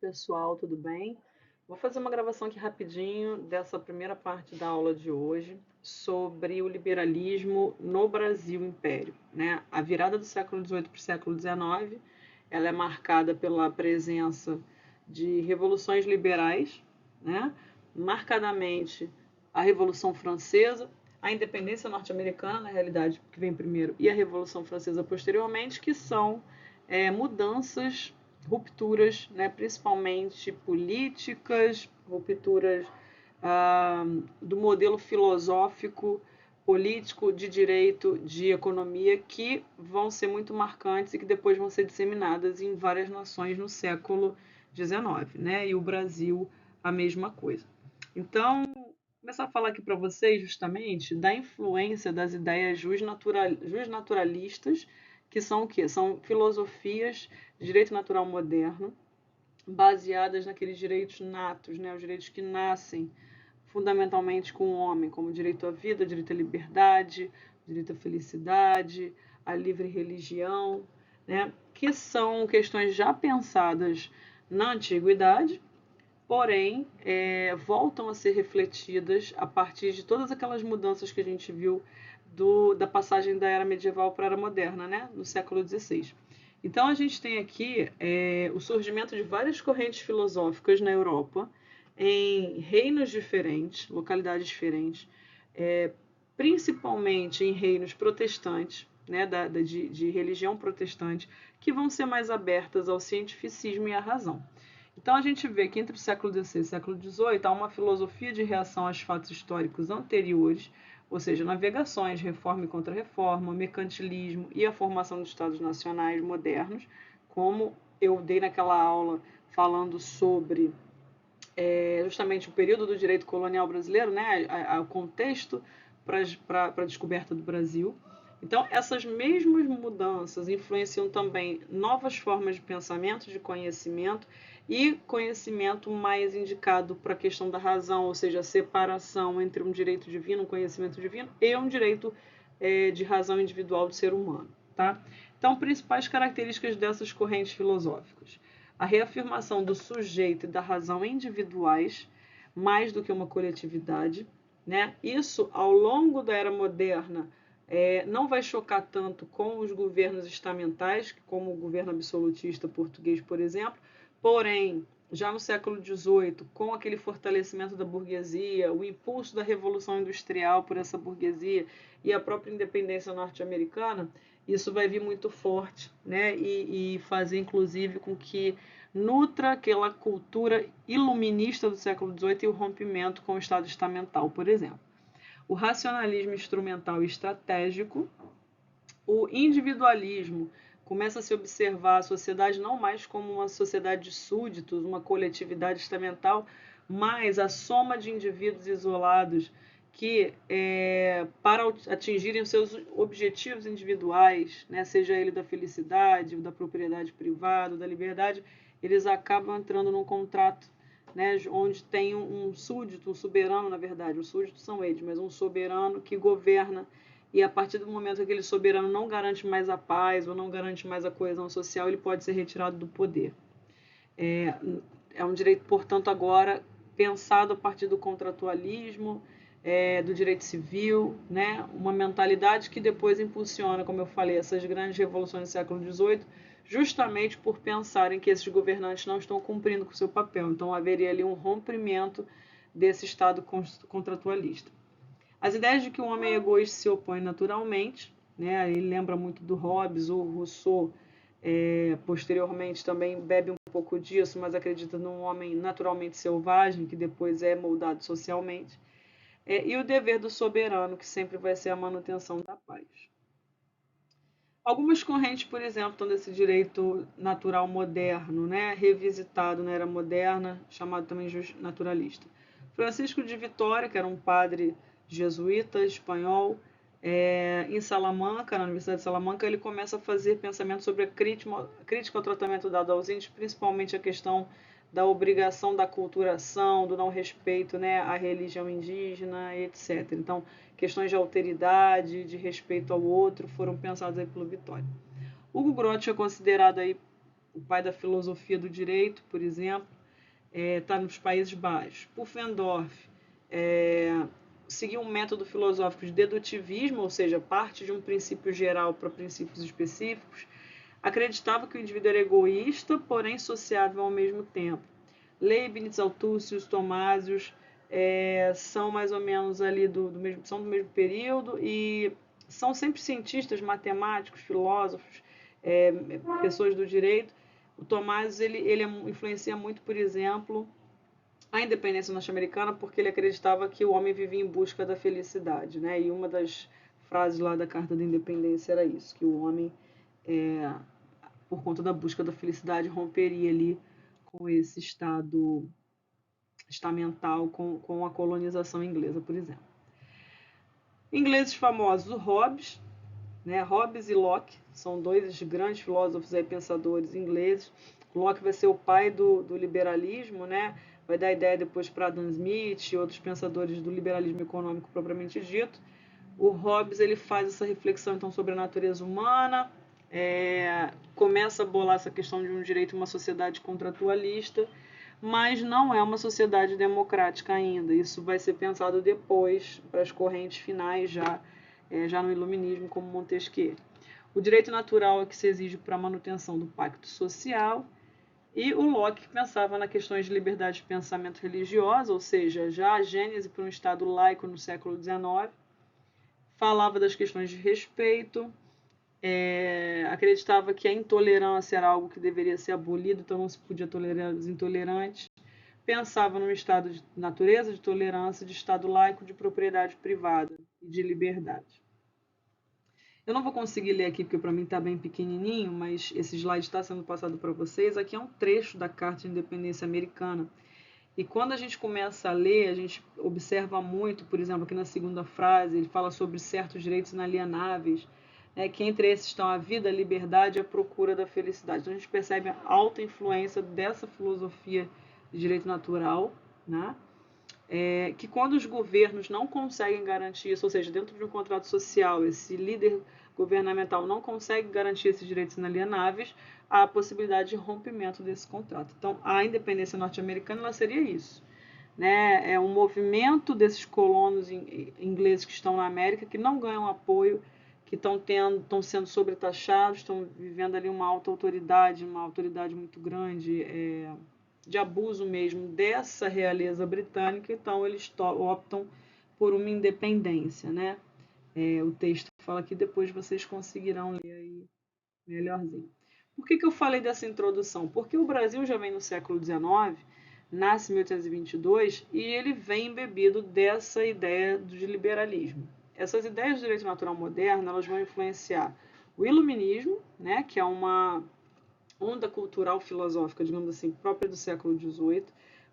pessoal, tudo bem? Vou fazer uma gravação aqui rapidinho dessa primeira parte da aula de hoje sobre o liberalismo no Brasil Império, né? A virada do século XVIII para o século XIX, ela é marcada pela presença de revoluções liberais, né? Marcadamente a Revolução Francesa, a independência norte-americana, na realidade, que vem primeiro, e a Revolução Francesa posteriormente, que são mudanças, rupturas, né, principalmente políticas, rupturas do modelo filosófico, político, de direito, de economia, que vão ser muito marcantes e que depois vão ser disseminadas em várias nações no século XIX, né? E o Brasil a mesma coisa. Então, vou começar a falar aqui para vocês justamente da influência das ideias justnaturalistas, que são o quê? São filosofias de direito natural moderno, baseadas naqueles direitos natos, né? Os direitos que nascem fundamentalmente com o homem, como o direito à vida, o direito à liberdade, o direito à felicidade, a livre religião, né? Que são questões já pensadas na antiguidade, porém voltam a ser refletidas a partir de todas aquelas mudanças que a gente viu da passagem da era medieval para a era moderna, né, no século XVI. Então a gente tem aqui o surgimento de várias correntes filosóficas na Europa, em reinos diferentes, localidades diferentes, principalmente em reinos protestantes, né, de religião protestante, que vão ser mais abertas ao cientificismo e à razão. Então a gente vê que entre o século XVI e o século XVIII há uma filosofia de reação aos fatos históricos anteriores, ou seja, navegações, reforma e contra-reforma, mercantilismo e a formação de estados nacionais modernos, como eu dei naquela aula falando sobre justamente o período do direito colonial brasileiro, né, o contexto para a descoberta do Brasil. Então, essas mesmas mudanças influenciam também novas formas de pensamento, de conhecimento e conhecimento mais indicado para a questão da razão, ou seja, a separação entre um direito divino, um conhecimento divino, e um direito de razão individual do ser humano. Tá? Então, principais características dessas correntes filosóficas: a reafirmação do sujeito e da razão individuais, mais do que uma coletividade, né? Isso, ao longo da era moderna, não vai chocar tanto com os governos estamentais, como o governo absolutista português, por exemplo, porém, já no século XVIII, com aquele fortalecimento da burguesia, o impulso da Revolução Industrial por essa burguesia e a própria independência norte-americana, isso vai vir muito forte, né? E fazer, inclusive, com que nutra aquela cultura iluminista do século XVIII e o rompimento com o Estado estamental, por exemplo. O racionalismo instrumental e estratégico, o individualismo, começa a se observar a sociedade não mais como uma sociedade de súditos, uma coletividade estamental, mas a soma de indivíduos isolados que, para atingirem os seus objetivos individuais, né, seja ele da felicidade, da propriedade privada, da liberdade, eles acabam entrando num contrato, né, onde tem um súdito, um soberano, na verdade. Os súditos são eles, mas um soberano que governa, e a partir do momento que aquele soberano não garante mais a paz ou não garante mais a coesão social, ele pode ser retirado do poder. É um direito, portanto, agora pensado a partir do contratualismo, do direito civil, né? Uma mentalidade que depois impulsiona, como eu falei, essas grandes revoluções do século XVIII, justamente por pensarem que esses governantes não estão cumprindo com o seu papel. Então haveria ali um rompimento desse Estado contratualista. As ideias de que o homem é egoísta se opõem naturalmente, né? Ele lembra muito do Hobbes, o Rousseau, posteriormente também bebe um pouco disso, mas acredita num homem naturalmente selvagem, que depois é moldado socialmente. E o dever do soberano, que sempre vai ser a manutenção da paz. Algumas correntes, por exemplo, estão desse direito natural moderno, né, revisitado na era moderna, chamado também naturalista. Francisco de Vitória, que era um padre jesuíta espanhol, em Salamanca, na Universidade de Salamanca, ele começa a fazer pensamento sobre a crítica ao tratamento dado aos índios, principalmente a questão da obrigação da aculturação, do não respeito, né, à religião indígena, etc. Então, questões de alteridade, de respeito ao outro, foram pensadas aí pelo Vitória. Hugo Grotius é considerado aí o pai da filosofia do direito, por exemplo, está nos Países Baixos. Pufendorf seguiu um método filosófico de dedutivismo, ou seja, parte de um princípio geral para princípios específicos. Acreditava que o indivíduo era egoísta, porém sociável ao mesmo tempo. Leibniz, Althusius, Tomásios são mais ou menos ali são do mesmo período e são sempre cientistas, matemáticos, filósofos, pessoas do direito. O Tomásios ele influencia muito, por exemplo, a independência norte-americana, porque ele acreditava que o homem vivia em busca da felicidade, né? E uma das frases lá da Carta da Independência era isso, que o homem, por conta da busca da felicidade, romperia ali com esse estado estamental, com a colonização inglesa, por exemplo. Ingleses famosos, o Hobbes, né? Hobbes e Locke são dois grandes filósofos e pensadores ingleses. Locke vai ser o pai do liberalismo, né? Vai dar ideia depois para Adam Smith e outros pensadores do liberalismo econômico propriamente dito. O Hobbes ele faz essa reflexão então sobre a natureza humana, começa a bolar essa questão de um direito em uma sociedade contratualista, mas não é uma sociedade democrática ainda. Isso vai ser pensado depois para as correntes finais já no iluminismo, como Montesquieu. O direito natural é que se exige para a manutenção do pacto social. E o Locke pensava nas questões de liberdade de pensamento religiosa, ou seja, já a gênese para um Estado laico no século XIX, falava das questões de respeito, acreditava que a intolerância era algo que deveria ser abolido, então não se podia tolerar os intolerantes, pensava num estado de natureza, de tolerância, de Estado laico, de propriedade privada e de liberdade. Eu não vou conseguir ler aqui porque para mim está bem pequenininho, mas esse slide está sendo passado para vocês. Aqui é um trecho da Carta de Independência Americana. E quando a gente começa a ler, a gente observa muito, por exemplo, aqui na segunda frase, ele fala sobre certos direitos inalienáveis, que entre esses estão a vida, a liberdade e a procura da felicidade. Então a gente percebe a alta influência dessa filosofia de direito natural, né? Que quando os governos não conseguem garantir isso, ou seja, dentro de um contrato social, esse líder governamental não consegue garantir esses direitos inalienáveis, há a possibilidade de rompimento desse contrato. Então, a independência norte-americana ela seria isso. Né? É um movimento desses colonos ingleses que estão na América que não ganham apoio, que estão sendo sobretaxados, estão vivendo ali uma autoridade muito grande, de abuso mesmo dessa realeza britânica, então eles optam por uma independência, né? O texto fala aqui, depois vocês conseguirão ler aí melhorzinho. Por que eu falei dessa introdução? Porque o Brasil já vem no século XIX, nasce em 1822, e ele vem embebido dessa ideia de liberalismo. Essas ideias do direito natural moderno, elas vão influenciar o iluminismo, né, que é uma onda cultural filosófica, digamos assim, própria do século XVIII.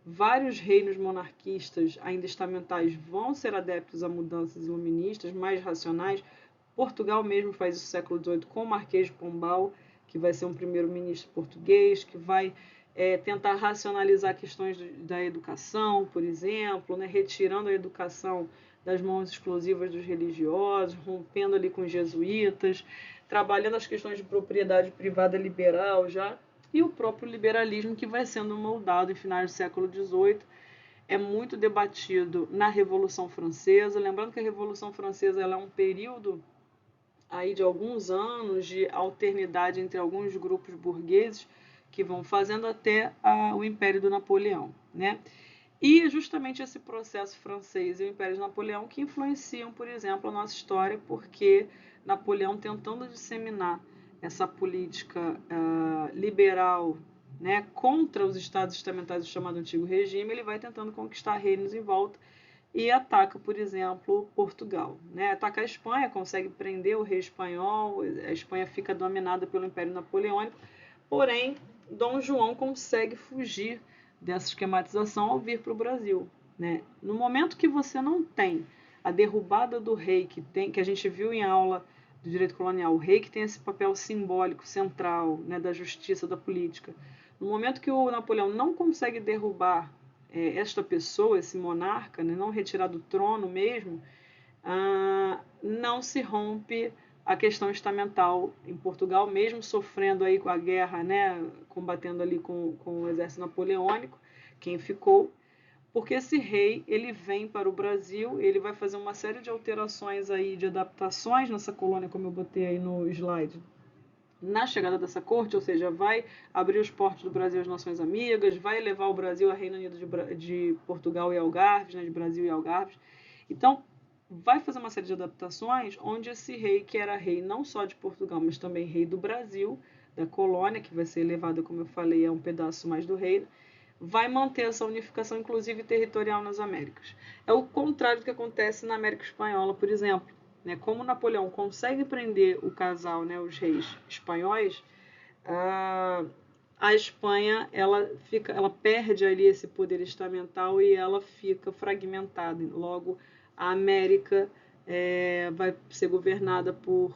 Vários reinos monarquistas ainda estamentais vão ser adeptos a mudanças iluministas, mais racionais. Portugal mesmo faz isso no século XVIII com o Marquês de Pombal, que vai ser um primeiro-ministro português, que vai tentar racionalizar questões da educação, por exemplo, né, retirando a educação das mãos exclusivas dos religiosos, rompendo ali com os jesuítas, trabalhando as questões de propriedade privada liberal já, e o próprio liberalismo que vai sendo moldado em finais do século XVIII, é muito debatido na Revolução Francesa. Lembrando que a Revolução Francesa ela é um período aí de alguns anos de alternidade entre alguns grupos burgueses que vão fazendo até o Império do Napoleão, né? E é justamente esse processo francês e o Império de Napoleão que influenciam, por exemplo, a nossa história, porque Napoleão, tentando disseminar essa política liberal, né, contra os estados estamentais do chamado Antigo Regime, ele vai tentando conquistar reinos em volta e ataca, por exemplo, Portugal. Né? Ataca a Espanha, consegue prender o rei espanhol, a Espanha fica dominada pelo Império Napoleônico, porém, Dom João consegue fugir dessa esquematização ao vir para o Brasil. Né? No momento que você não tem a derrubada do rei, que a gente viu em aula do direito colonial, o rei que tem esse papel simbólico, central, né, da justiça, da política, no momento que o Napoleão não consegue derrubar esta pessoa, esse monarca, né, não retirar do trono mesmo, não se rompe a questão estamental em Portugal, mesmo sofrendo aí com a guerra, né, combatendo ali com o exército napoleônico, quem ficou, porque esse rei, ele vem para o Brasil, ele vai fazer uma série de alterações aí, de adaptações nessa colônia, como eu botei aí no slide, na chegada dessa corte, ou seja, vai abrir os portos do Brasil às nações amigas, vai levar o Brasil a Reino Unido de Portugal e Algarves, né, de Brasil e Algarves. Então, vai fazer uma série de adaptações onde esse rei, que era rei não só de Portugal, mas também rei do Brasil, da colônia, que vai ser elevada, como eu falei, a um pedaço mais do reino, vai manter essa unificação, inclusive territorial, nas Américas. É o contrário do que acontece na América Espanhola, por exemplo. Né? Como Napoleão consegue prender o casal, né, os reis espanhóis, a Espanha ela perde ali esse poder estamental e ela fica fragmentada. Logo, a América vai ser governada por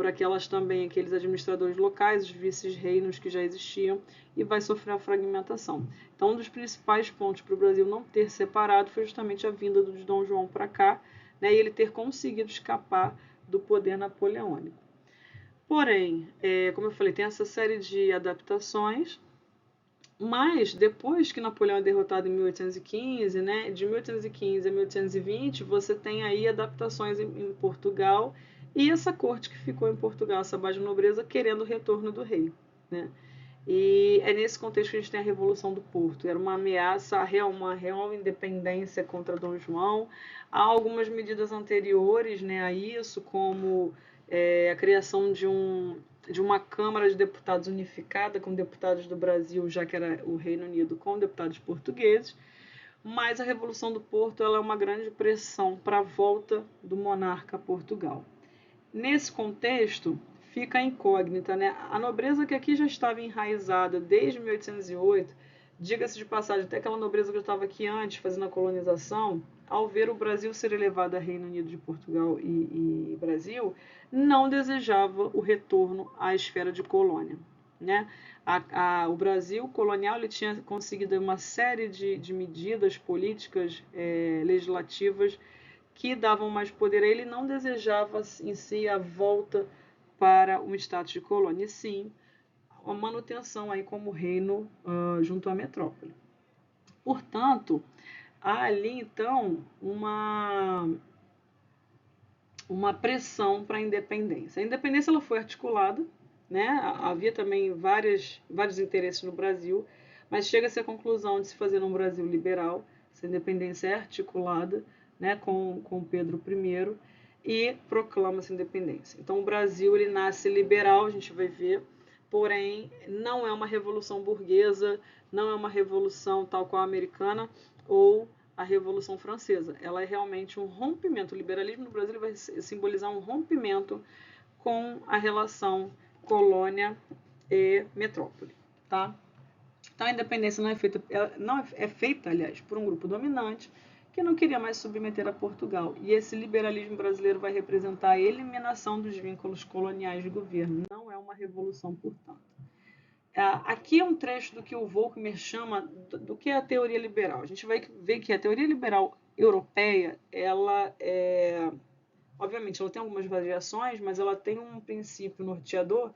aqueles administradores locais, os vices-reinos que já existiam, e vai sofrer a fragmentação. Então, um dos principais pontos para o Brasil não ter separado foi justamente a vinda de Dom João para cá, né, e ele ter conseguido escapar do poder napoleônico. Porém, como eu falei, tem essa série de adaptações, mas depois que Napoleão é derrotado em 1815, né, de 1815 a 1820, você tem aí adaptações em Portugal e essa corte que ficou em Portugal, essa baixa nobreza, querendo o retorno do rei. Né? E é nesse contexto que a gente tem a Revolução do Porto. Era uma ameaça a uma real independência contra Dom João. Há algumas medidas anteriores, né, a isso, como a criação de uma Câmara de Deputados unificada com deputados do Brasil, já que era o Reino Unido, com deputados portugueses. Mas a Revolução do Porto ela é uma grande pressão para a volta do monarca a Portugal. Nesse contexto, fica a incógnita, né? A nobreza que aqui já estava enraizada desde 1808, diga-se de passagem, até aquela nobreza que já estava aqui antes, fazendo a colonização, ao ver o Brasil ser elevado a Reino Unido de Portugal e Brasil, não desejava o retorno à esfera de colônia. Né? O Brasil colonial ele tinha conseguido uma série de medidas políticas legislativas que davam mais poder a ele, não desejava em si a volta para um status de colônia, e sim a manutenção aí como reino junto à metrópole. Portanto, há ali então uma pressão para a independência. A independência ela foi articulada, né? Havia também vários interesses no Brasil, mas chega-se à conclusão de se fazer um Brasil liberal, essa independência é articulada, né, com Pedro I, e proclama-se independência. Então o Brasil ele nasce liberal, a gente vai ver, porém não é uma revolução burguesa, não é uma revolução tal qual a americana ou a Revolução Francesa. Ela é realmente um rompimento. O liberalismo no Brasil vai simbolizar um rompimento com a relação colônia e metrópole. Tá? Então a independência não é feita, aliás, por um grupo dominante que não queria mais submeter a Portugal. E esse liberalismo brasileiro vai representar a eliminação dos vínculos coloniais de governo. Não é uma revolução, portanto. Aqui é um trecho do que o Volkmer chama do que é a teoria liberal. A gente vai ver que a teoria liberal europeia, obviamente, ela tem algumas variações, mas ela tem um princípio norteador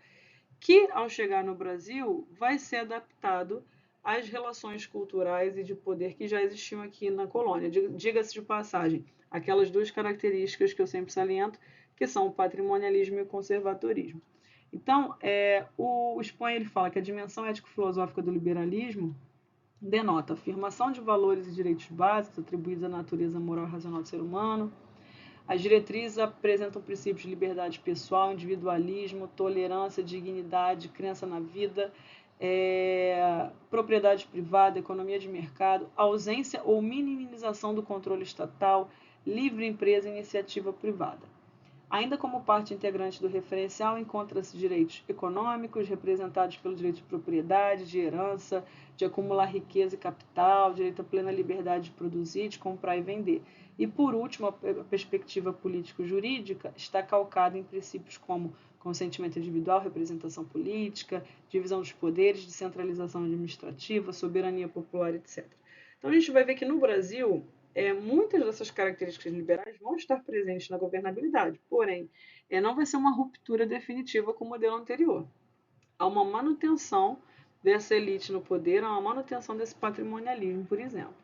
que, ao chegar no Brasil, vai ser adaptado às relações culturais e de poder que já existiam aqui na colônia. Diga-se de passagem, aquelas duas características que eu sempre saliento, que são o patrimonialismo e o conservadorismo. Então, o Spon ele fala que a dimensão ético-filosófica do liberalismo denota a afirmação de valores e direitos básicos atribuídos à natureza moral e racional do ser humano. As diretrizes apresentam princípios de liberdade pessoal, individualismo, tolerância, dignidade, crença na vida, propriedade privada, economia de mercado, ausência ou minimização do controle estatal, livre empresa e iniciativa privada. Ainda como parte integrante do referencial, encontra-se direitos econômicos, representados pelo direito de propriedade, de herança, de acumular riqueza e capital, direito à plena liberdade de produzir, de comprar e vender. E, por último, a perspectiva político-jurídica está calcada em princípios como consentimento individual, representação política, divisão dos poderes, descentralização administrativa, soberania popular, etc. Então, a gente vai ver que no Brasil muitas dessas características liberais vão estar presentes na governabilidade, porém, não vai ser uma ruptura definitiva com o modelo anterior. Há uma manutenção dessa elite no poder, há uma manutenção desse patrimonialismo, por exemplo.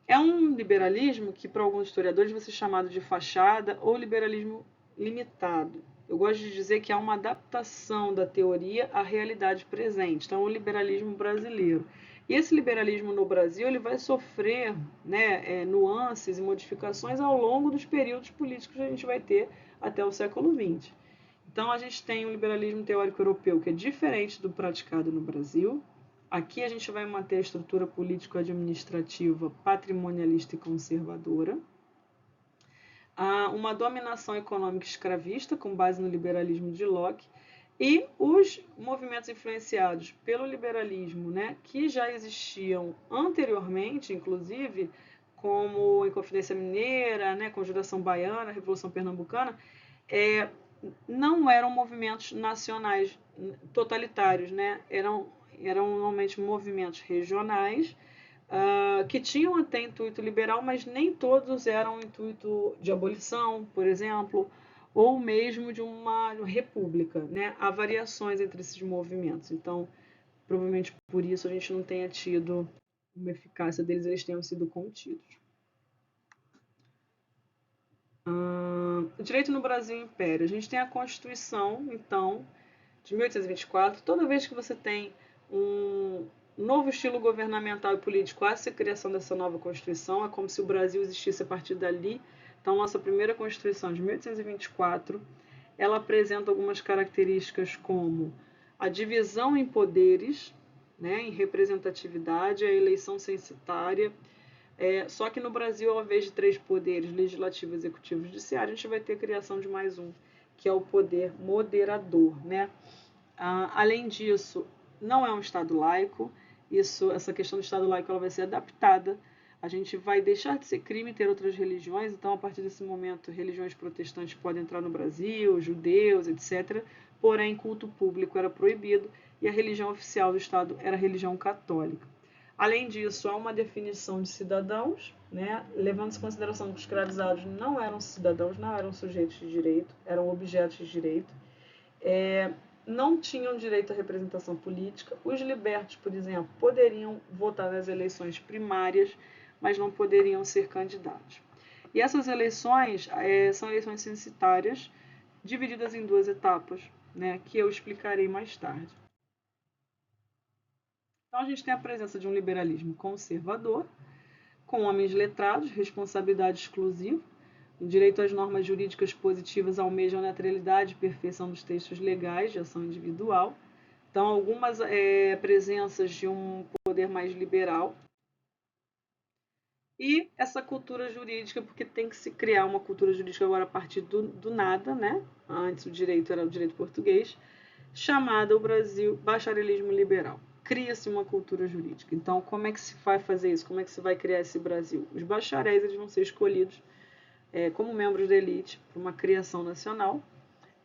É um liberalismo que, para alguns historiadores, vai ser chamado de fachada ou liberalismo limitado. Eu gosto de dizer que há uma adaptação da teoria à realidade presente. Então, o liberalismo brasileiro. E esse liberalismo no Brasil ele vai sofrer, né, nuances e modificações ao longo dos períodos políticos que a gente vai ter até o século XX. Então, a gente tem um liberalismo teórico europeu que é diferente do praticado no Brasil. Aqui a gente vai manter a estrutura político-administrativa patrimonialista e conservadora. Há uma dominação econômica escravista, com base no liberalismo de Locke, e os movimentos influenciados pelo liberalismo, né, que já existiam anteriormente, inclusive, como Inconfidência Mineira, né, Conjuração Baiana, Revolução Pernambucana, não eram movimentos nacionais totalitários, né? Eram normalmente movimentos regionais que tinham até intuito liberal, mas nem todos eram intuito de abolição, por exemplo, ou mesmo de uma república, né? Há variações entre esses movimentos, então provavelmente por isso a gente não tenha tido uma eficácia deles, eles tenham sido contidos. O direito no Brasil impera. A gente tem a Constituição, então, de 1824. Toda vez que você tem um novo estilo governamental e político, há essa criação dessa nova Constituição. É como se o Brasil existisse a partir dali. Então, nossa primeira Constituição, de 1824, ela apresenta algumas características como a divisão em poderes, né, em representatividade, a eleição censitária. Só que no Brasil, ao invés de 3 poderes, legislativo, executivo e judiciário, a gente vai ter a criação de mais um, que é o poder moderador, né? Além disso, não é um Estado laico, essa questão do Estado laico ela vai ser adaptada, a gente vai deixar de ser crime ter outras religiões, então a partir desse momento religiões protestantes podem entrar no Brasil, judeus, etc. Porém, culto público era proibido e a religião oficial do Estado era a religião católica. Além disso, há uma definição de cidadãos, né, levando-se em consideração que os escravizados não eram cidadãos, não eram sujeitos de direito, eram objetos de direito. Não tinham direito à representação política. Os libertos, por exemplo, poderiam votar nas eleições primárias, mas não poderiam ser candidatos. E essas eleições são eleições censitárias, divididas em 2 etapas, né, que eu explicarei mais tarde. Então, a gente tem a presença de um liberalismo conservador, com homens letrados, responsabilidade exclusiva, o direito às normas jurídicas positivas almejam a naturalidade e perfeição dos textos legais de ação individual. Então, algumas presenças de um poder mais liberal. E essa cultura jurídica, porque tem que se criar uma cultura jurídica agora a partir do nada, né? Antes o direito era o direito português, chamada o Brasil bacharelismo liberal. Cria-se uma cultura jurídica. Então, como é que se vai fazer isso? Como é que se vai criar esse Brasil? Os bacharéis eles vão ser escolhidos como membros da elite para uma criação nacional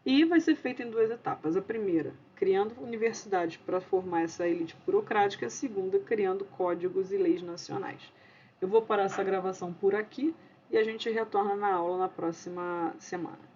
e vai ser feito em 2 etapas. A primeira, criando universidades para formar essa elite burocrática, a segunda, criando códigos e leis nacionais. Eu vou parar essa gravação por aqui e a gente retorna na aula na próxima semana.